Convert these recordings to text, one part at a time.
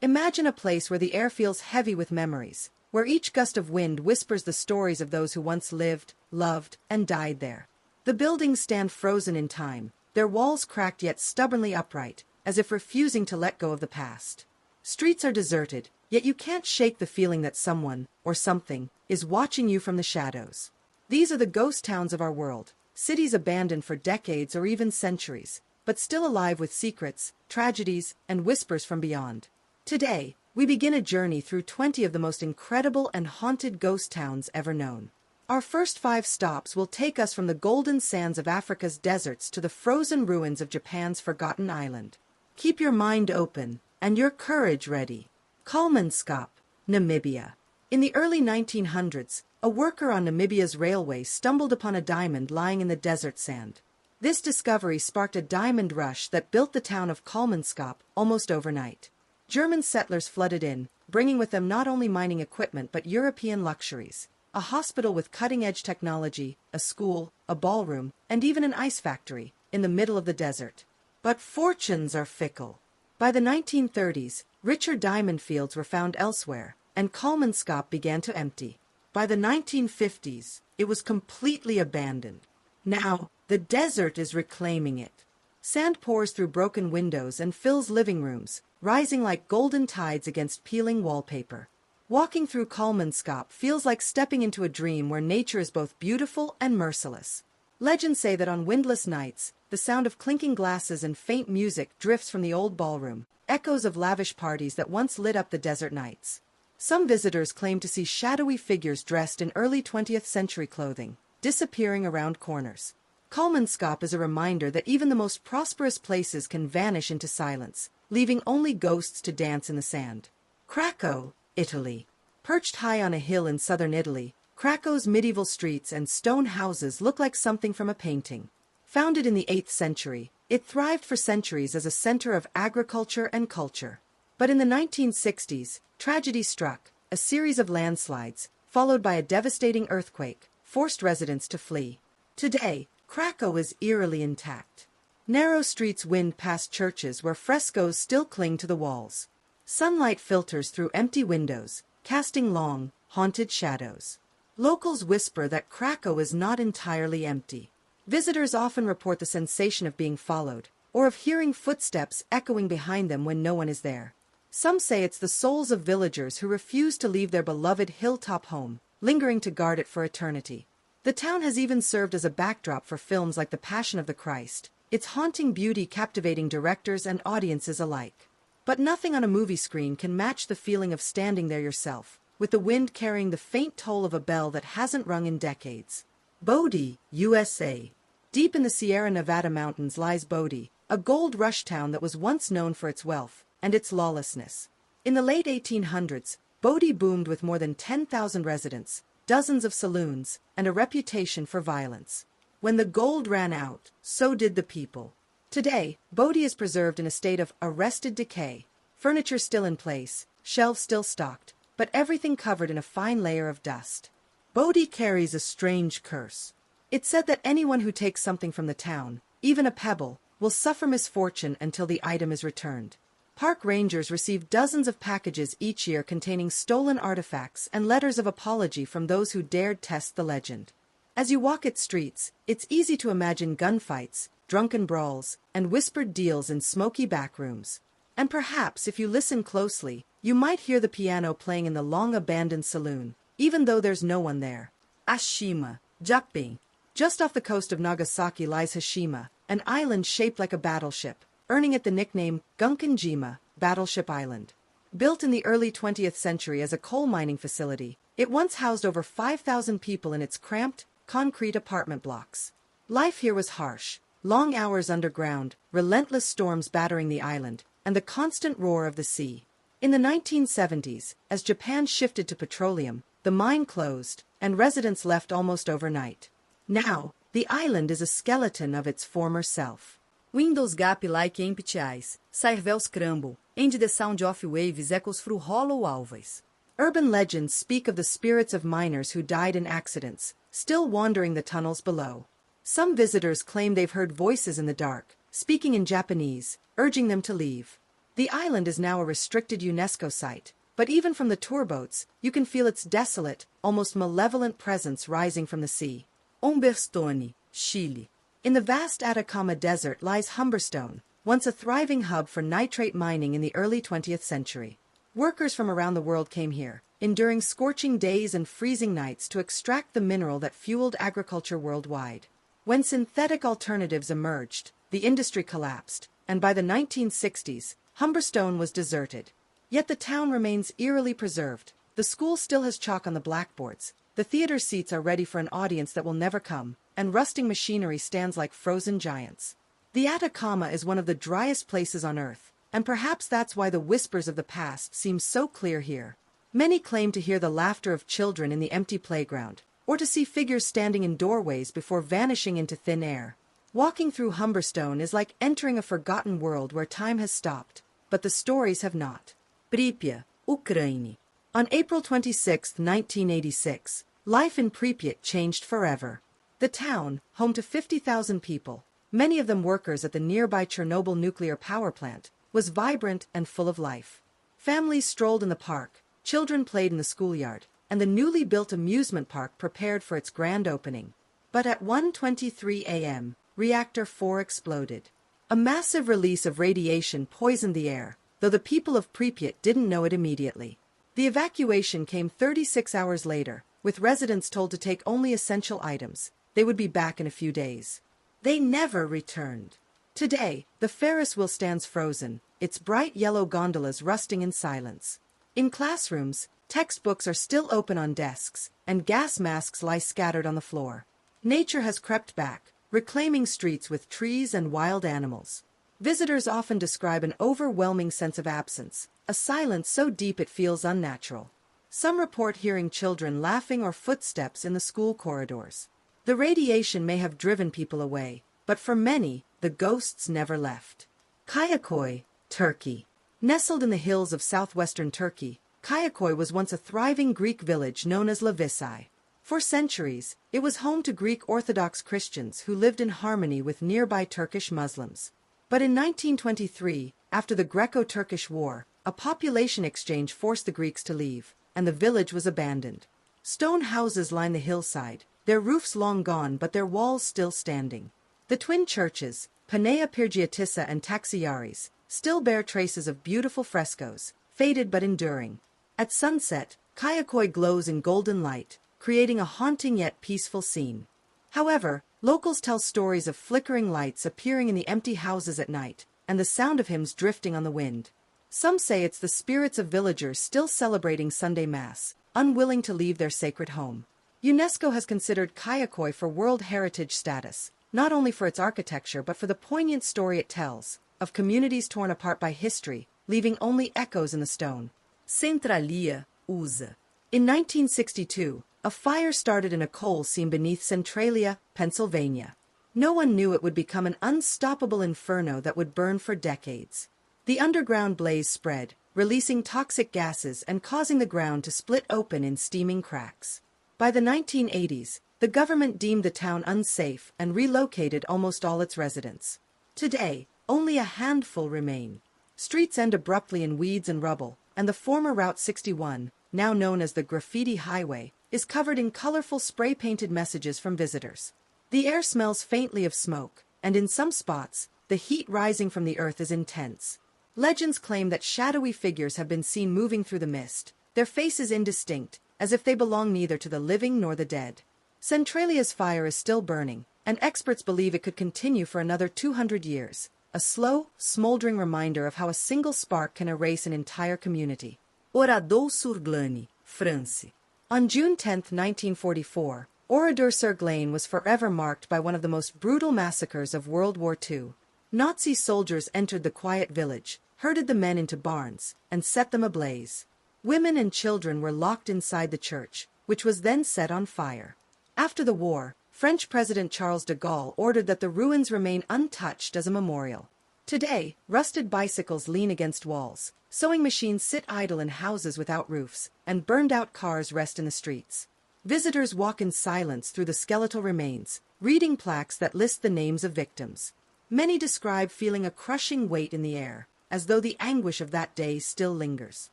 Imagine a place where the air feels heavy with memories, where each gust of wind whispers the stories of those who once lived, loved, and died there. The buildings stand frozen in time, their walls cracked yet stubbornly upright, as if refusing to let go of the past. Streets are deserted, yet you can't shake the feeling that someone, or something, is watching you from the shadows. These are the ghost towns of our world, cities abandoned for decades or even centuries, but still alive with secrets, tragedies, and whispers from beyond. Today, we begin a journey through 20 of the most incredible and haunted ghost towns ever known. Our first 5 stops will take us from the golden sands of Africa's deserts to the frozen ruins of Japan's forgotten island. Keep your mind open and your courage ready. Kalmanskap, Namibia. In the early 1900s, a worker on Namibia's railway stumbled upon a diamond lying in the desert sand. This discovery sparked a diamond rush that built the town of Kalmanskap almost overnight. German settlers flooded in, bringing with them not only mining equipment but European luxuries. A hospital with cutting-edge technology, a school, a ballroom, and even an ice factory, in the middle of the desert. But fortunes are fickle. By the 1930s, richer diamond fields were found elsewhere, and Kalmanskap began to empty. By the 1950s, it was completely abandoned. Now, the desert is reclaiming it. Sand pours through broken windows and fills living rooms, rising like golden tides against peeling wallpaper. Walking through Kalmanskap feels like stepping into a dream where nature is both beautiful and merciless. Legends say that on windless nights, the sound of clinking glasses and faint music drifts from the old ballroom, echoes of lavish parties that once lit up the desert nights. Some visitors claim to see shadowy figures dressed in early 20th century clothing, disappearing around corners. Kalmanskap is a reminder that even the most prosperous places can vanish into silence, leaving only ghosts to dance in the sand. Krakow, Italy. Perched high on a hill in southern Italy, Krakow's medieval streets and stone houses look like something from a painting. Founded in the 8th century, it thrived for centuries as a center of agriculture and culture. But in the 1960s, tragedy struck. A series of landslides, followed by a devastating earthquake, forced residents to flee. Today, Krakow is eerily intact. Narrow streets wind past churches where frescoes still cling to the walls. Sunlight filters through empty windows, casting long, haunted shadows. Locals whisper that Krakow is not entirely empty. Visitors often report the sensation of being followed, or of hearing footsteps echoing behind them when no one is there. Some say it's the souls of villagers who refuse to leave their beloved hilltop home, lingering to guard it for eternity. The town has even served as a backdrop for films like The Passion of the Christ, its haunting beauty captivating directors and audiences alike. But nothing on a movie screen can match the feeling of standing there yourself, with the wind carrying the faint toll of a bell that hasn't rung in decades. Bodie, USA. Deep in the Sierra Nevada mountains lies Bodie, a gold rush town that was once known for its wealth and its lawlessness. In the late 1800s, Bodie boomed with more than 10,000 residents, dozens of saloons, and a reputation for violence. When the gold ran out, so did the people. Today, Bodie is preserved in a state of arrested decay, furniture still in place, shelves still stocked, but everything covered in a fine layer of dust. Bodie carries a strange curse. It's said that anyone who takes something from the town, even a pebble, will suffer misfortune until the item is returned. Park rangers receive dozens of packages each year containing stolen artifacts and letters of apology from those who dared test the legend. As you walk its streets, it's easy to imagine gunfights, drunken brawls, and whispered deals in smoky backrooms. And perhaps if you listen closely, you might hear the piano playing in the long-abandoned saloon, even though there's no one there. Ashima, Japan. Just off the coast of Nagasaki lies Hashima, an island shaped like a battleship, earning it the nickname Gunkanjima, Battleship Island. Built in the early 20th century as a coal mining facility, it once housed over 5,000 people in its cramped, concrete apartment blocks. Life here was harsh. Long hours underground, relentless storms battering the island, and the constant roar of the sea. In the 1970s, as Japan shifted to petroleum, the mine closed, and residents left almost overnight. Now, the island is a skeleton of its former self. Windows Gap like empty-eyes, Sairvels crumble, and the sound of waves echoes through hollow always. Urban legends speak of the spirits of miners who died in accidents, still wandering the tunnels below. Some visitors claim they've heard voices in the dark, speaking in Japanese, urging them to leave. The island is now a restricted UNESCO site, but even from the tour boats, you can feel its desolate, almost malevolent presence rising from the sea. Humberstone, Chile. In the vast Atacama Desert lies Humberstone, once a thriving hub for nitrate mining in the early 20th century. Workers from around the world came here, enduring scorching days and freezing nights to extract the mineral that fueled agriculture worldwide. When synthetic alternatives emerged, the industry collapsed, and by the 1960s, Humberstone was deserted. Yet the town remains eerily preserved. The school still has chalk on the blackboards, the theater seats are ready for an audience that will never come, and rusting machinery stands like frozen giants. The Atacama is one of the driest places on Earth, and perhaps that's why the whispers of the past seem so clear here. Many claim to hear the laughter of children in the empty playground, or to see figures standing in doorways before vanishing into thin air. Walking through Humberstone is like entering a forgotten world where time has stopped, but the stories have not. Pripyat, Ukraine. On April 26, 1986, life in Pripyat changed forever. The town, home to 50,000 people, many of them workers at the nearby Chernobyl nuclear power plant, was vibrant and full of life. Families strolled in the park, children played in the schoolyard, and the newly built amusement park prepared for its grand opening. But at 1:23 a.m., Reactor 4 exploded. A massive release of radiation poisoned the air, though the people of Pripyat didn't know it immediately. The evacuation came 36 hours later, with residents told to take only essential items. They would be back in a few days. They never returned. Today, the Ferris wheel stands frozen, its bright yellow gondolas rusting in silence. In classrooms, textbooks are still open on desks, and gas masks lie scattered on the floor. Nature has crept back, reclaiming streets with trees and wild animals. Visitors often describe an overwhelming sense of absence, a silence so deep it feels unnatural. Some report hearing children laughing or footsteps in the school corridors. The radiation may have driven people away, but for many, the ghosts never left. Kayaköy, Turkey. Nestled in the hills of southwestern Turkey, Kayaköy was once a thriving Greek village known as Lavisai. For centuries, it was home to Greek Orthodox Christians who lived in harmony with nearby Turkish Muslims. But in 1923, after the Greco-Turkish War, a population exchange forced the Greeks to leave, and the village was abandoned. Stone houses line the hillside, their roofs long gone but their walls still standing. The twin churches, Panea Pirgiatissa and Taxiaris, still bear traces of beautiful frescoes, faded but enduring. At sunset, Kayaköy glows in golden light, creating a haunting yet peaceful scene. However, locals tell stories of flickering lights appearing in the empty houses at night, and the sound of hymns drifting on the wind. Some say it's the spirits of villagers still celebrating Sunday Mass, unwilling to leave their sacred home. UNESCO has considered Kayaköy for World Heritage status, not only for its architecture but for the poignant story it tells, of communities torn apart by history, leaving only echoes in the stone. Centralia, USA. In 1962, a fire started in a coal seam beneath Centralia, Pennsylvania. No one knew it would become an unstoppable inferno that would burn for decades. The underground blaze spread, releasing toxic gases and causing the ground to split open in steaming cracks. By the 1980s, the government deemed the town unsafe and relocated almost all its residents. Today, only a handful remain. Streets end abruptly in weeds and rubble, and the former Route 61, now known as the Graffiti Highway, is covered in colorful spray-painted messages from visitors. The air smells faintly of smoke, and in some spots, the heat rising from the earth is intense. Legends claim that shadowy figures have been seen moving through the mist, their faces indistinct, as if they belong neither to the living nor the dead. Centralia's fire is still burning, and experts believe it could continue for another 200 years, a slow, smoldering reminder of how a single spark can erase an entire community. Oradour-sur-Glane, France. On June 10, 1944, Oradour-sur-Glane was forever marked by one of the most brutal massacres of World War II. Nazi soldiers entered the quiet village, herded the men into barns, and set them ablaze. Women and children were locked inside the church, which was then set on fire. After the war, French President Charles de Gaulle ordered that the ruins remain untouched as a memorial. Today, rusted bicycles lean against walls, sewing machines sit idle in houses without roofs, and burned-out cars rest in the streets. Visitors walk in silence through the skeletal remains, reading plaques that list the names of victims. Many describe feeling a crushing weight in the air, as though the anguish of that day still lingers.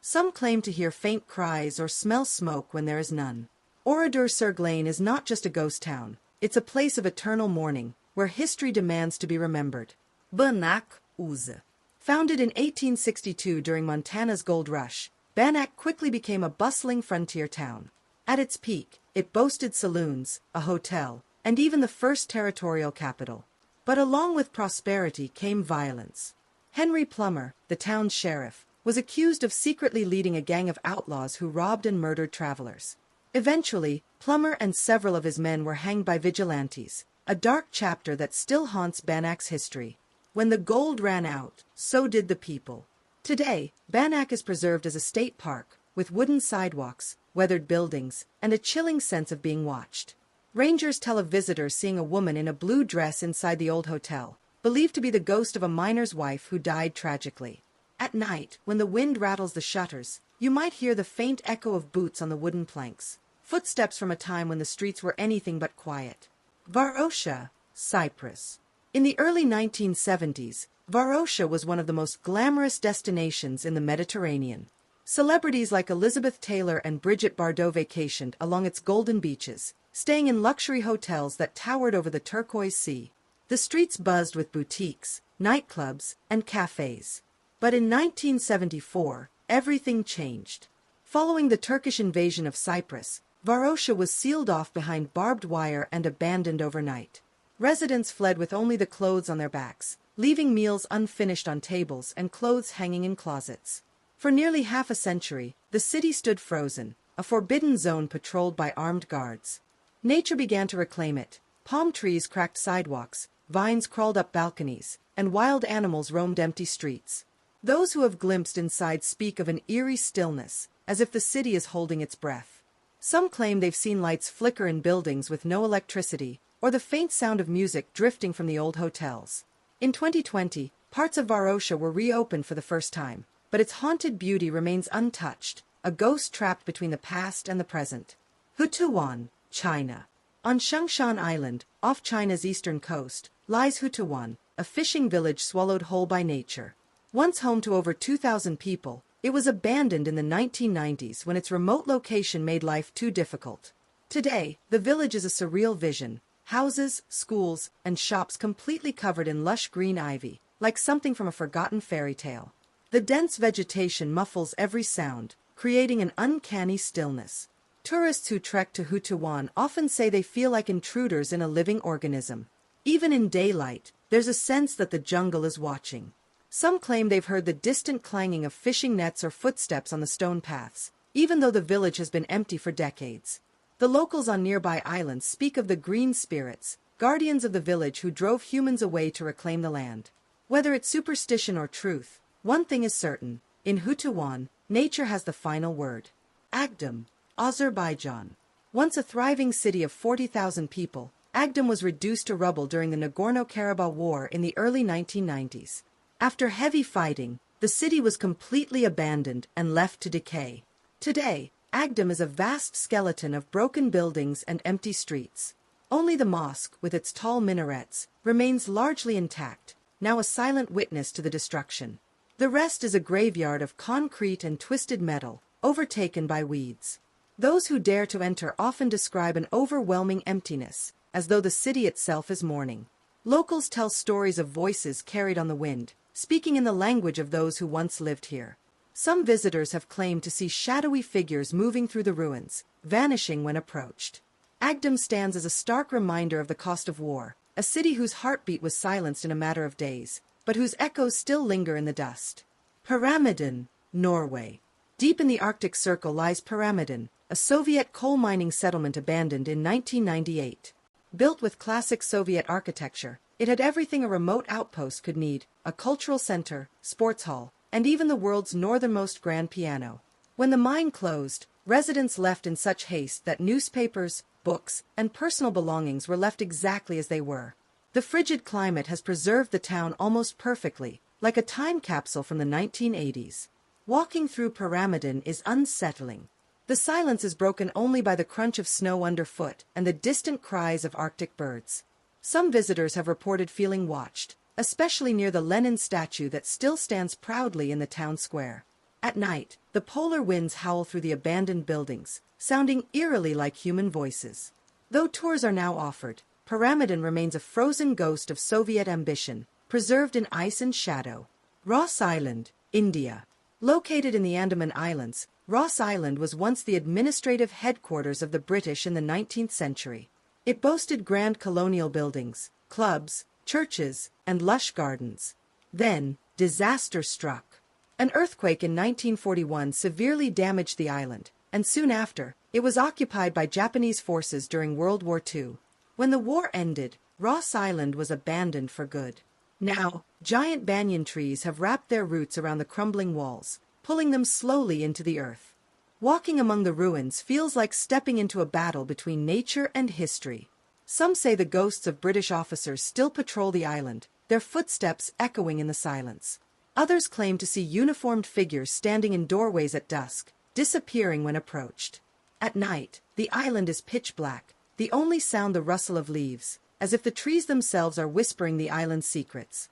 Some claim to hear faint cries or smell smoke when there is none. Oradour-sur-Glane is not just a ghost town, it's a place of eternal mourning, where history demands to be remembered. Bannack, USA. Founded in 1862 during Montana's gold rush, Bannack quickly became a bustling frontier town. At its peak, it boasted saloons, a hotel, and even the first territorial capital. But along with prosperity came violence. Henry Plummer, the town's sheriff, was accused of secretly leading a gang of outlaws who robbed and murdered travelers. Eventually, Plummer and several of his men were hanged by vigilantes, a dark chapter that still haunts Bannack's history. When the gold ran out, so did the people. Today, Bannack is preserved as a state park, with wooden sidewalks, weathered buildings, and a chilling sense of being watched. Rangers tell of visitors seeing a woman in a blue dress inside the old hotel, believed to be the ghost of a miner's wife who died tragically. At night, when the wind rattles the shutters, you might hear the faint echo of boots on the wooden planks, footsteps from a time when the streets were anything but quiet. Varosha, Cyprus. In the early 1970s, Varosha was one of the most glamorous destinations in the Mediterranean. Celebrities like Elizabeth Taylor and Brigitte Bardot vacationed along its golden beaches, staying in luxury hotels that towered over the turquoise sea. The streets buzzed with boutiques, nightclubs, and cafes. But in 1974, everything changed. Following the Turkish invasion of Cyprus, Varosha was sealed off behind barbed wire and abandoned overnight. Residents fled with only the clothes on their backs, leaving meals unfinished on tables and clothes hanging in closets. For nearly half a century, the city stood frozen, a forbidden zone patrolled by armed guards. Nature began to reclaim it. Palm trees cracked sidewalks, vines crawled up balconies, and wild animals roamed empty streets. Those who have glimpsed inside speak of an eerie stillness, as if the city is holding its breath. Some claim they've seen lights flicker in buildings with no electricity, or the faint sound of music drifting from the old hotels. In 2020, parts of Varosha were reopened for the first time, but its haunted beauty remains untouched, a ghost trapped between the past and the present. Hutuwan, China. On Shengshan Island, off China's eastern coast, lies Hutuwan, a fishing village swallowed whole by nature. Once home to over 2,000 people, it was abandoned in the 1990s when its remote location made life too difficult. Today, the village is a surreal vision. Houses, schools, and shops completely covered in lush green ivy, like something from a forgotten fairy tale. The dense vegetation muffles every sound, creating an uncanny stillness. Tourists who trek to Hutuwan often say they feel like intruders in a living organism. Even in daylight, there's a sense that the jungle is watching. Some claim they've heard the distant clanging of fishing nets or footsteps on the stone paths, even though the village has been empty for decades. The locals on nearby islands speak of the green spirits, guardians of the village who drove humans away to reclaim the land. Whether it's superstition or truth, one thing is certain: in Hutuwan, nature has the final word. Agdam, Azerbaijan. Once a thriving city of 40,000 people, Agdam was reduced to rubble during the Nagorno-Karabakh War in the early 1990s. After heavy fighting, the city was completely abandoned and left to decay. Today, Agdam is a vast skeleton of broken buildings and empty streets. Only the mosque, with its tall minarets, remains largely intact, now a silent witness to the destruction. The rest is a graveyard of concrete and twisted metal, overtaken by weeds. Those who dare to enter often describe an overwhelming emptiness, as though the city itself is mourning. Locals tell stories of voices carried on the wind, speaking in the language of those who once lived here. Some visitors have claimed to see shadowy figures moving through the ruins, vanishing when approached. Agdam stands as a stark reminder of the cost of war, a city whose heartbeat was silenced in a matter of days, but whose echoes still linger in the dust. Pyramiden, Norway. Deep in the Arctic Circle lies Pyramiden, a Soviet coal mining settlement abandoned in 1998. Built with classic Soviet architecture, it had everything a remote outpost could need: a cultural center, sports hall, and even the world's northernmost grand piano. When the mine closed, residents left in such haste that newspapers, books, and personal belongings were left exactly as they were. The frigid climate has preserved the town almost perfectly, like a time capsule from the 1980s. Walking through Pyramiden is unsettling. The silence is broken only by the crunch of snow underfoot and the distant cries of Arctic birds. Some visitors have reported feeling watched, especially near the Lenin statue that still stands proudly in the town square. At night, the polar winds howl through the abandoned buildings, sounding eerily like human voices. Though tours are now offered, Pyramiden remains a frozen ghost of Soviet ambition, preserved in ice and shadow. Ross Island, India. Located in the Andaman Islands, Ross Island was once the administrative headquarters of the British in the 19th century. It boasted grand colonial buildings, clubs, churches, and lush gardens. Then, disaster struck. An earthquake in 1941 severely damaged the island, and soon after, it was occupied by Japanese forces during World War II. When the war ended, Ross Island was abandoned for good. Now, giant banyan trees have wrapped their roots around the crumbling walls, pulling them slowly into the earth. Walking among the ruins feels like stepping into a battle between nature and history. Some say the ghosts of British officers still patrol the island, their footsteps echoing in the silence. Others claim to see uniformed figures standing in doorways at dusk, disappearing when approached. At night, the island is pitch black, the only sound the rustle of leaves, as if the trees themselves are whispering the island's secrets.